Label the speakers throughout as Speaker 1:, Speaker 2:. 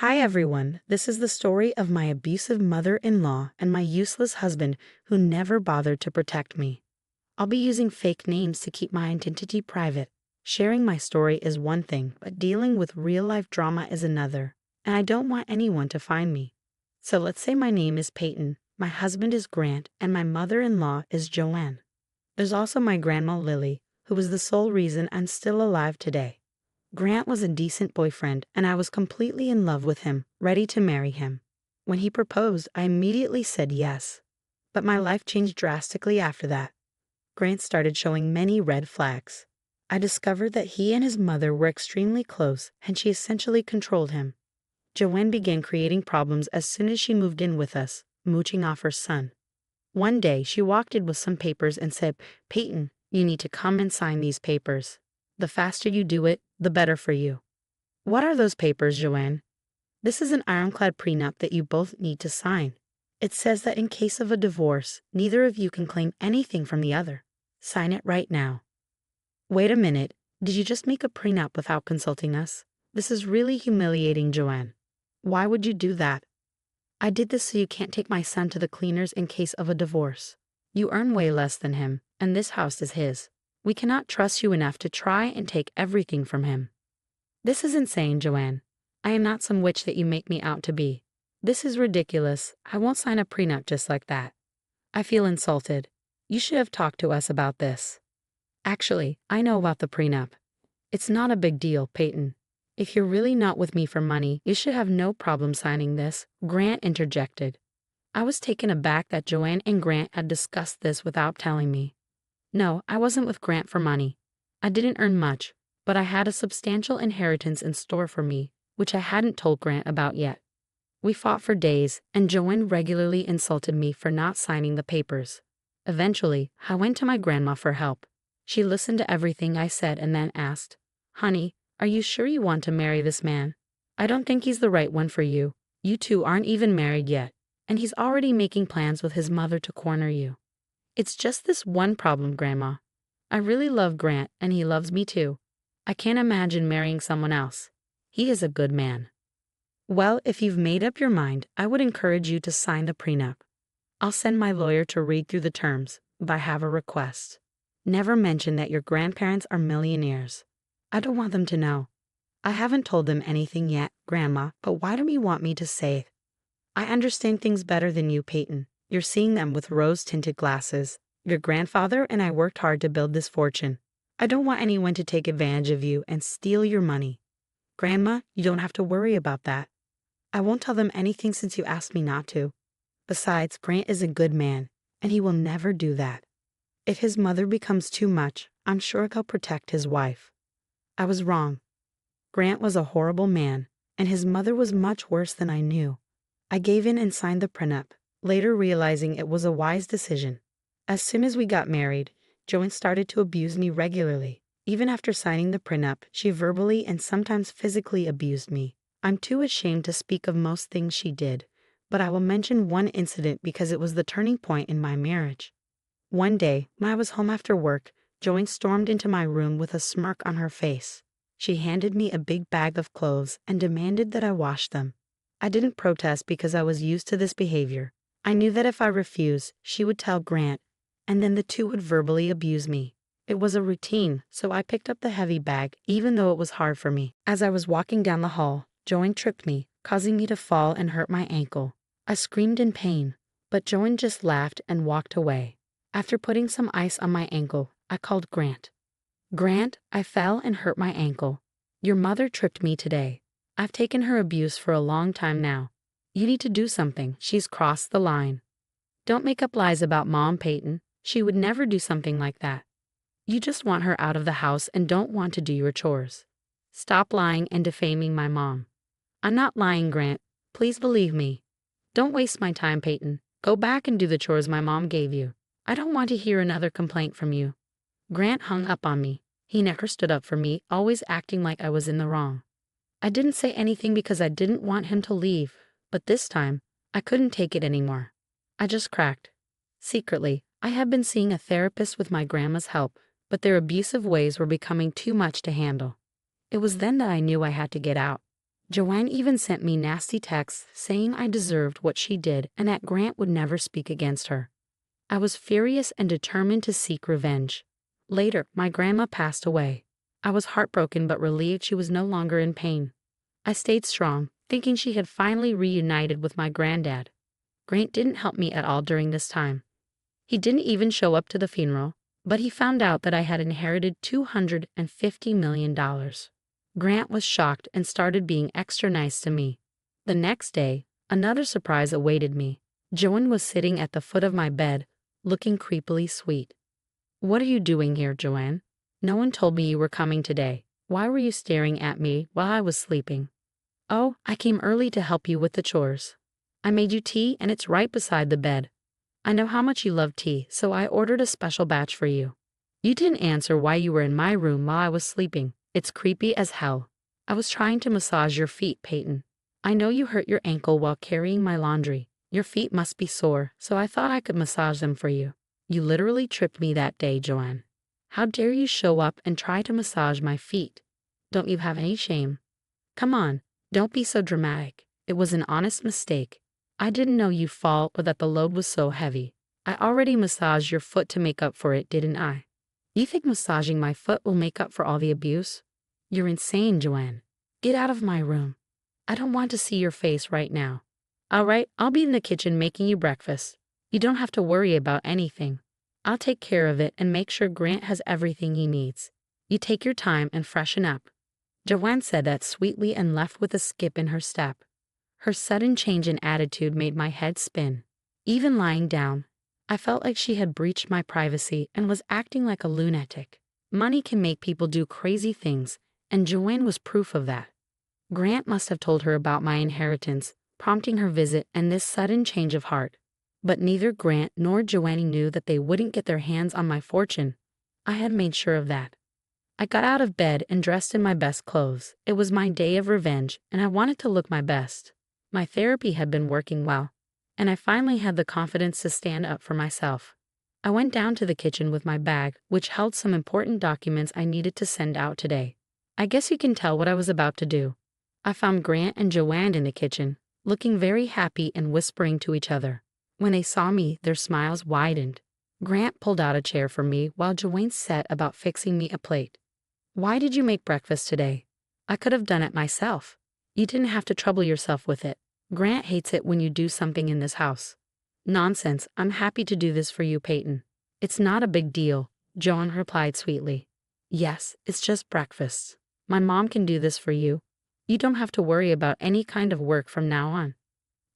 Speaker 1: Hi everyone, this is the story of my abusive mother-in-law and my useless husband who never bothered to protect me. I'll be using fake names to keep my identity private. Sharing my story is one thing, but dealing with real-life drama is another, and I don't want anyone to find me. So let's say my name is Peyton, my husband is Grant, and my mother-in-law is Joanne. There's also my grandma Lily, who was the sole reason I'm still alive today. Grant was a decent boyfriend, and I was completely in love with him, ready to marry him. When he proposed, I immediately said yes. But my life changed drastically after that. Grant started showing many red flags. I discovered that he and his mother were extremely close, and she essentially controlled him. Joanne began creating problems as soon as she moved in with us, mooching off her son. One day, she walked in with some papers and said, "Peyton, you need to come and sign these papers. The faster you do it, the better for you." "What are those papers, Joanne?" "This is an ironclad prenup that you both need to sign. It says that in case of a divorce, neither of you can claim anything from the other. Sign it right now." "Wait a minute. Did you just make a prenup without consulting us? This is really humiliating, Joanne. Why would you do that?" "I did this so you can't take my son to the cleaners in case of a divorce. You earn way less than him, and this house is his. We cannot trust you enough to try and take everything from him." "This is insane, Joanne. I am not some witch that you make me out to be. This is ridiculous. I won't sign a prenup just like that. I feel insulted. You should have talked to us about this." "Actually, I know about the prenup. It's not a big deal, Peyton. If you're really not with me for money, you should have no problem signing this," Grant interjected. I was taken aback that Joanne and Grant had discussed this without telling me. No, I wasn't with Grant for money. I didn't earn much, but I had a substantial inheritance in store for me, which I hadn't told Grant about yet. We fought for days, and Joanne regularly insulted me for not signing the papers. Eventually, I went to my grandma for help. She listened to everything I said and then asked, "Honey, are you sure you want to marry this man? I don't think he's the right one for you. You two aren't even married yet, and he's already making plans with his mother to corner you." "It's just this one problem, Grandma. I really love Grant, and he loves me too. I can't imagine marrying someone else. He is a good man." "Well, if you've made up your mind, I would encourage you to sign the prenup. I'll send my lawyer to read through the terms, but I have a request. Never mention that your grandparents are millionaires. I don't want them to know. I haven't told them anything yet, Grandma, but why do you want me to say it? I understand things better than you, Peyton. You're seeing them with rose-tinted glasses. Your grandfather and I worked hard to build this fortune. I don't want anyone to take advantage of you and steal your money. Grandma, you don't have to worry about that. I won't tell them anything since you asked me not to. Besides, Grant is a good man, and he will never do that. If his mother becomes too much, I'm sure he'll protect his wife." I was wrong. Grant was a horrible man, and his mother was much worse than I knew. I gave in and signed the prenup, later realizing it was a wise decision. As soon as we got married, Joanne started to abuse me regularly. Even after signing the prenup, she verbally and sometimes physically abused me. I'm too ashamed to speak of most things she did, but I will mention one incident because it was the turning point in my marriage. One day, when I was home after work, Joanne stormed into my room with a smirk on her face. She handed me a big bag of clothes and demanded that I wash them. I didn't protest because I was used to this behavior. I knew that if I refused, she would tell Grant, and then the two would verbally abuse me. It was a routine, so I picked up the heavy bag, even though it was hard for me. As I was walking down the hall, Joanne tripped me, causing me to fall and hurt my ankle. I screamed in pain, but Joanne just laughed and walked away. After putting some ice on my ankle, I called Grant. "Grant, I fell and hurt my ankle. Your mother tripped me today. I've taken her abuse for a long time now. You need to do something. She's crossed the line." "Don't make up lies about Mom, Peyton. She would never do something like that. You just want her out of the house and don't want to do your chores. Stop lying and defaming my mom." "I'm not lying, Grant. Please believe me." "Don't waste my time, Peyton. Go back and do the chores my mom gave you. I don't want to hear another complaint from you." Grant hung up on me. He never stood up for me, always acting like I was in the wrong. I didn't say anything because I didn't want him to leave, but this time, I couldn't take it anymore. I just cracked. Secretly, I had been seeing a therapist with my grandma's help, but their abusive ways were becoming too much to handle. It was then that I knew I had to get out. Joanne even sent me nasty texts saying I deserved what she did and that Grant would never speak against her. I was furious and determined to seek revenge. Later, my grandma passed away. I was heartbroken but relieved she was no longer in pain. I stayed strong, thinking she had finally reunited with my granddad. Grant didn't help me at all during this time. He didn't even show up to the funeral, but he found out that I had inherited $250 million. Grant was shocked and started being extra nice to me. The next day, another surprise awaited me. Joanne was sitting at the foot of my bed, looking creepily sweet. "What are you doing here, Joanne? No one told me you were coming today. Why were you staring at me while I was sleeping?" "Oh, I came early to help you with the chores. I made you tea and it's right beside the bed. I know how much you love tea, so I ordered a special batch for you. You didn't answer why you were in my room while I was sleeping. It's creepy as hell. I was trying to massage your feet, Peyton. I know you hurt your ankle while carrying my laundry. Your feet must be sore, so I thought I could massage them for you. You literally tripped me that day, Joanne. How dare you show up and try to massage my feet? Don't you have any shame? Come on, don't be so dramatic. It was an honest mistake. I didn't know you'd fall or that the load was so heavy. I already massaged your foot to make up for it, didn't I? You think massaging my foot will make up for all the abuse? You're insane, Joanne. Get out of my room. I don't want to see your face right now. All right, I'll be in the kitchen making you breakfast. You don't have to worry about anything. I'll take care of it and make sure Grant has everything he needs. You take your time and freshen up." Joanne said that sweetly and left with a skip in her step. Her sudden change in attitude made my head spin. Even lying down, I felt like she had breached my privacy and was acting like a lunatic. Money can make people do crazy things, and Joanne was proof of that. Grant must have told her about my inheritance, prompting her visit and this sudden change of heart. But neither Grant nor Joanne knew that they wouldn't get their hands on my fortune. I had made sure of that. I got out of bed and dressed in my best clothes. It was my day of revenge, and I wanted to look my best. My therapy had been working well, and I finally had the confidence to stand up for myself. I went down to the kitchen with my bag, which held some important documents I needed to send out today. I guess you can tell what I was about to do. I found Grant and Joanne in the kitchen, looking very happy and whispering to each other. When they saw me, their smiles widened. Grant pulled out a chair for me while Joanne set about fixing me a plate. "Why did you make breakfast today? I could have done it myself. You didn't have to trouble yourself with it. Grant hates it when you do something in this house." "Nonsense, I'm happy to do this for you, Peyton. It's not a big deal," Joanne replied sweetly. "Yes, it's just breakfast. My mom can do this for you. You don't have to worry about any kind of work from now on.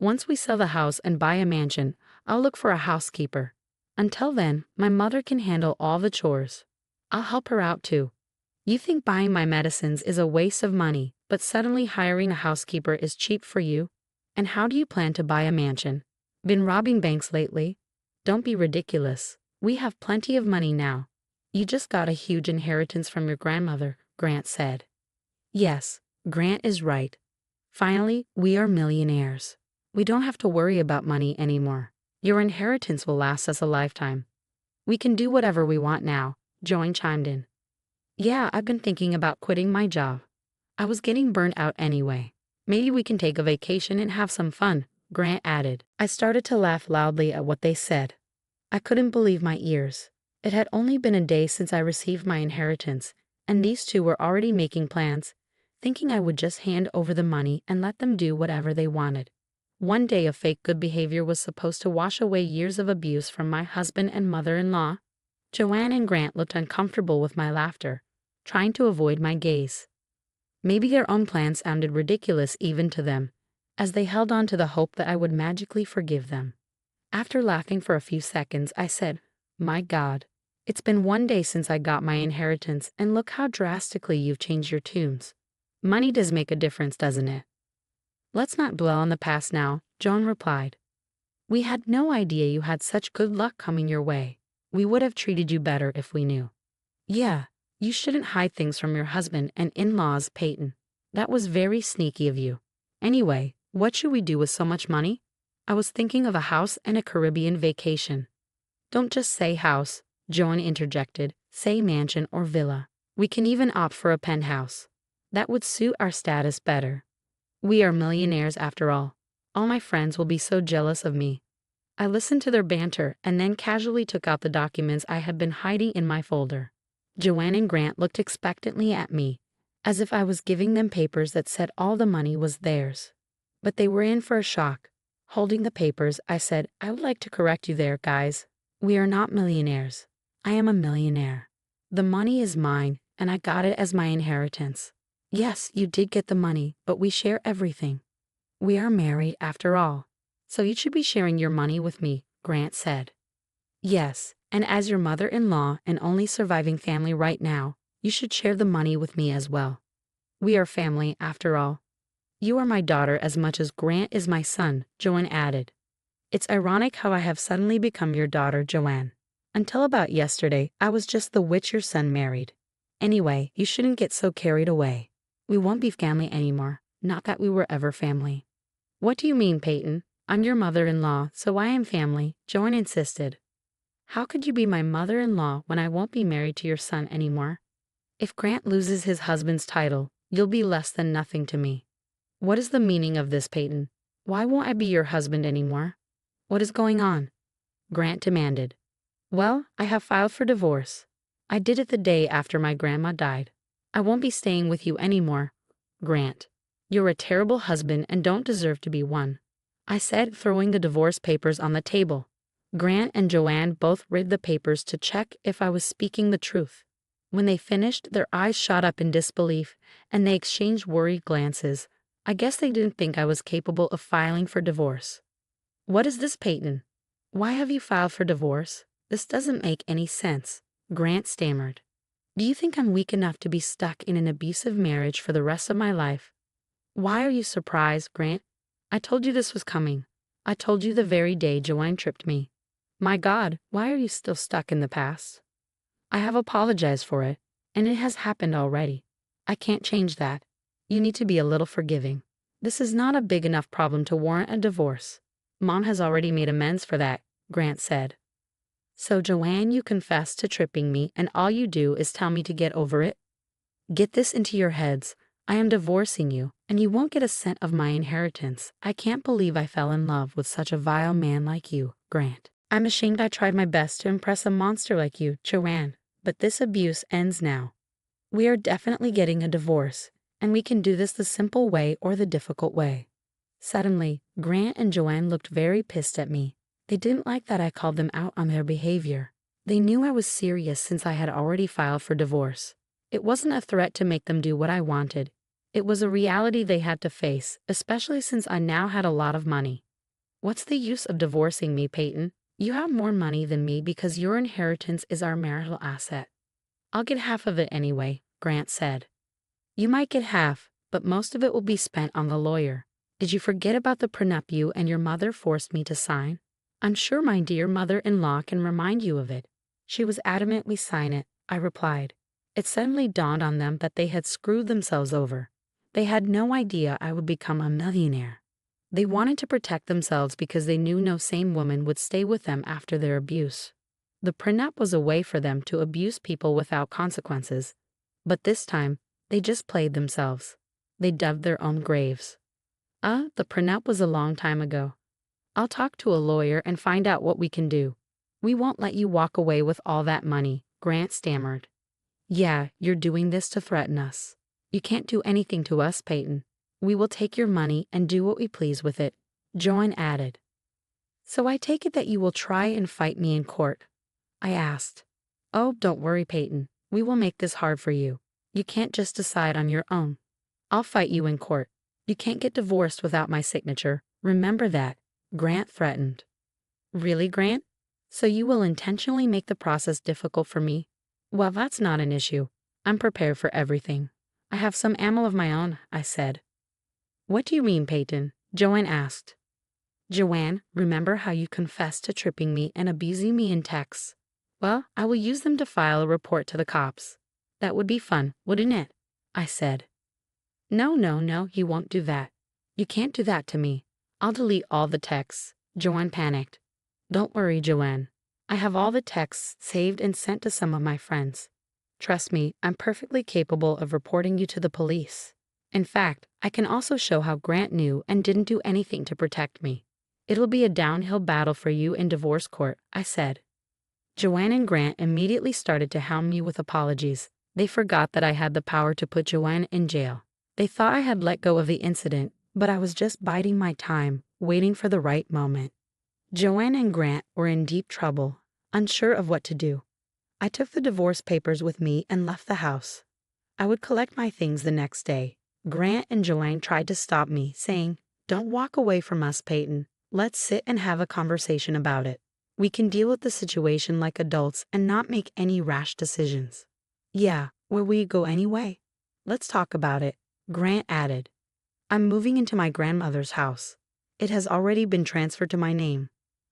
Speaker 1: Once we sell the house and buy a mansion, I'll look for a housekeeper. Until then, my mother can handle all the chores. I'll help her out too. You think buying my medicines is a waste of money, but suddenly hiring a housekeeper is cheap for you? And how do you plan to buy a mansion? Been robbing banks lately? Don't be ridiculous. We have plenty of money now. You just got a huge inheritance from your grandmother," Grant said. Yes, Grant is right. Finally, we are millionaires. We don't have to worry about money anymore. Your inheritance will last us a lifetime. We can do whatever we want now, Joanne chimed in. Yeah, I've been thinking about quitting my job. I was getting burnt out anyway. Maybe we can take a vacation and have some fun, Grant added. I started to laugh loudly at what they said. I couldn't believe my ears. It had only been a day since I received my inheritance, and these two were already making plans, thinking I would just hand over the money and let them do whatever they wanted. One day of fake good behavior was supposed to wash away years of abuse from my husband and mother-in-law. Joanne and Grant looked uncomfortable with my laughter, trying to avoid my gaze. Maybe their own plans sounded ridiculous even to them, as they held on to the hope that I would magically forgive them. After laughing for a few seconds, I said, "My God, it's been one day since I got my inheritance, and look how drastically you've changed your tunes. Money does make a difference, doesn't it?" "Let's not dwell on the past now," Joan replied. "We had no idea you had such good luck coming your way. We would have treated you better if we knew." "Yeah, you shouldn't hide things from your husband and in-laws, Peyton. That was very sneaky of you. Anyway, what should we do with so much money? I was thinking of a house and a Caribbean vacation." "Don't just say house," Joan interjected. "Say mansion or villa. We can even opt for a penthouse. That would suit our status better." We are millionaires after all. All my friends will be so jealous of me. I listened to their banter and then casually took out the documents I had been hiding in my folder. Joanne and Grant looked expectantly at me, as if I was giving them papers that said all the money was theirs. But they were in for a shock. Holding the papers, I said, I would like to correct you there, guys. We are not millionaires. I am a millionaire. The money is mine, and I got it as my inheritance. Yes, you did get the money, but we share everything. We are married after all. So you should be sharing your money with me, Grant said. Yes, and as your mother-in-law and only surviving family right now, you should share the money with me as well. We are family after all. You are my daughter as much as Grant is my son, Joanne added. It's ironic how I have suddenly become your daughter, Joanne. Until about yesterday, I was just the witch your son married. Anyway, you shouldn't get so carried away. We won't be family anymore, not that we were ever family. What do you mean, Peyton? I'm your mother-in-law, so I am family, Joanne insisted. How could you be my mother-in-law when I won't be married to your son anymore? If Grant loses his husband's title, you'll be less than nothing to me. What is the meaning of this, Peyton? Why won't I be your husband anymore? What is going on? Grant demanded. Well, I have filed for divorce. I did it the day after my grandma died. I won't be staying with you anymore, Grant. You're a terrible husband and don't deserve to be one, I said, throwing the divorce papers on the table. Grant and Joanne both read the papers to check if I was speaking the truth. When they finished, their eyes shot up in disbelief, and they exchanged worried glances. I guess they didn't think I was capable of filing for divorce. What is this, Peyton? Why have you filed for divorce? This doesn't make any sense, Grant stammered. Do you think I'm weak enough to be stuck in an abusive marriage for the rest of my life? Why are you surprised, Grant? I told you this was coming. I told you the very day Joanne tripped me. My God, why are you still stuck in the past? I have apologized for it, and it has happened already. I can't change that. You need to be a little forgiving. This is not a big enough problem to warrant a divorce. Mom has already made amends for that, Grant said. So Joanne, you confessed to tripping me, and all you do is tell me to get over it? Get this into your heads. I am divorcing you, and you won't get a cent of my inheritance. I can't believe I fell in love with such a vile man like you, Grant. I'm ashamed I tried my best to impress a monster like you, Joanne, but this abuse ends now. We are definitely getting a divorce, and we can do this the simple way or the difficult way. Suddenly, Grant and Joanne looked very pissed at me. They didn't like that I called them out on their behavior. They knew I was serious since I had already filed for divorce. It wasn't a threat to make them do what I wanted. It was a reality they had to face, especially since I now had a lot of money. What's the use of divorcing me, Peyton? You have more money than me because your inheritance is our marital asset. I'll get half of it anyway, Grant said. You might get half, but most of it will be spent on the lawyer. Did you forget about the prenup you and your mother forced me to sign? I'm sure my dear mother-in-law can remind you of it. She was adamant we sign it, I replied. It suddenly dawned on them that they had screwed themselves over. They had no idea I would become a millionaire. They wanted to protect themselves because they knew no sane woman would stay with them after their abuse. The prenup was a way for them to abuse people without consequences. But this time, they just played themselves. They dug their own graves. The prenup was a long time ago. I'll talk to a lawyer and find out what we can do. We won't let you walk away with all that money, Grant stammered. Yeah, you're doing this to threaten us. You can't do anything to us, Peyton. We will take your money and do what we please with it, Joanne added. So I take it that you will try and fight me in court? I asked. Oh, don't worry, Peyton. We will make this hard for you. You can't just decide on your own. I'll fight you in court. You can't get divorced without my signature. Remember that, Grant threatened. Really, Grant? So you will intentionally make the process difficult for me? Well, that's not an issue. I'm prepared for everything. I have some ammo of my own, I said. What do you mean, Peyton? Joanne asked. Joanne, remember how you confessed to tripping me and abusing me in texts? Well, I will use them to file a report to the cops. That would be fun, wouldn't it? I said. No, you won't do that. You can't do that to me. I'll delete all the texts. Joanne panicked. Don't worry, Joanne. I have all the texts saved and sent to some of my friends. Trust me, I'm perfectly capable of reporting you to the police. In fact, I can also show how Grant knew and didn't do anything to protect me. It'll be a downhill battle for you in divorce court, I said. Joanne and Grant immediately started to hound me with apologies. They forgot that I had the power to put Joanne in jail. They thought I had let go of the incident, but I was just biding my time, waiting for the right moment. Joanne and Grant were in deep trouble, unsure of what to do. I took the divorce papers with me and left the house. I would collect my things the next day. Grant and Joanne tried to stop me, saying, "Don't walk away from us, Peyton. Let's sit and have a conversation about it. We can deal with the situation like adults and not make any rash decisions." "Yeah, where will you go anyway?" "Let's talk about it," Grant added. "I'm moving into my grandmother's house. It has already been transferred to my name.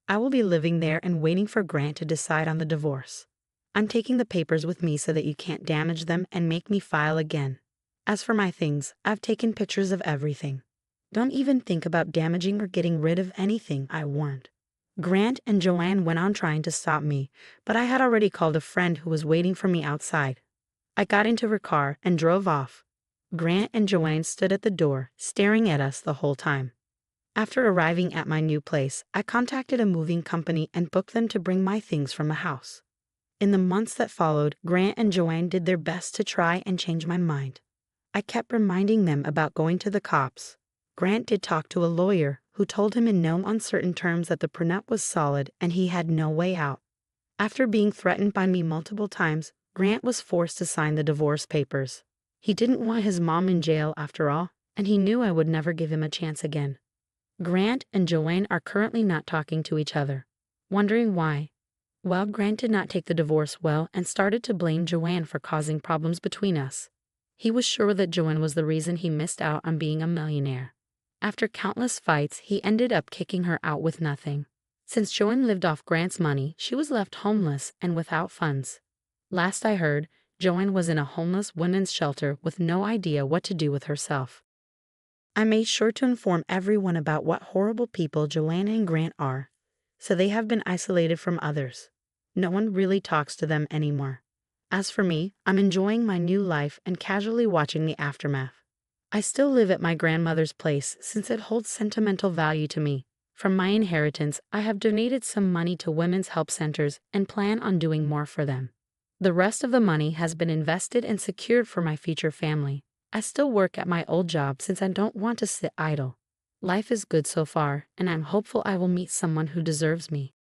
Speaker 1: I will be living there and waiting for Grant to decide on the divorce. I'm taking the papers with me so that you can't damage them and make me file again. As for my things, I've taken pictures of everything. Don't even think about damaging or getting rid of anything," I warned. Grant and Joanne went on trying to stop me, but I had already called a friend who was waiting for me outside. I got into her car and drove off. Grant and Joanne stood at the door, staring at us the whole time. After arriving at my new place, I contacted a moving company and booked them to bring my things from the house. In the months that followed, Grant and Joanne did their best to try and change my mind. I kept reminding them about going to the cops. Grant did talk to a lawyer, who told him in no uncertain terms that the prenup was solid and he had no way out. After being threatened by me multiple times, Grant was forced to sign the divorce papers. He didn't want his mom in jail after all, and he knew I would never give him a chance again. Grant and Joanne are currently not talking to each other. Wondering why? Well, Grant did not take the divorce well and started to blame Joanne for causing problems between us. He was sure that Joanne was the reason he missed out on being a millionaire. After countless fights, he ended up kicking her out with nothing. Since Joanne lived off Grant's money, she was left homeless and without funds. Last I heard, Joanne was in a homeless women's shelter with no idea what to do with herself. I made sure to inform everyone about what horrible people Joanne and Grant are, so they have been isolated from others. No one really talks to them anymore. As for me, I'm enjoying my new life and casually watching the aftermath. I still live at my grandmother's place since it holds sentimental value to me. From my inheritance, I have donated some money to women's help centers and plan on doing more for them. The rest of the money has been invested and secured for my future family. I still work at my old job since I don't want to sit idle. Life is good so far, and I'm hopeful I will meet someone who deserves me.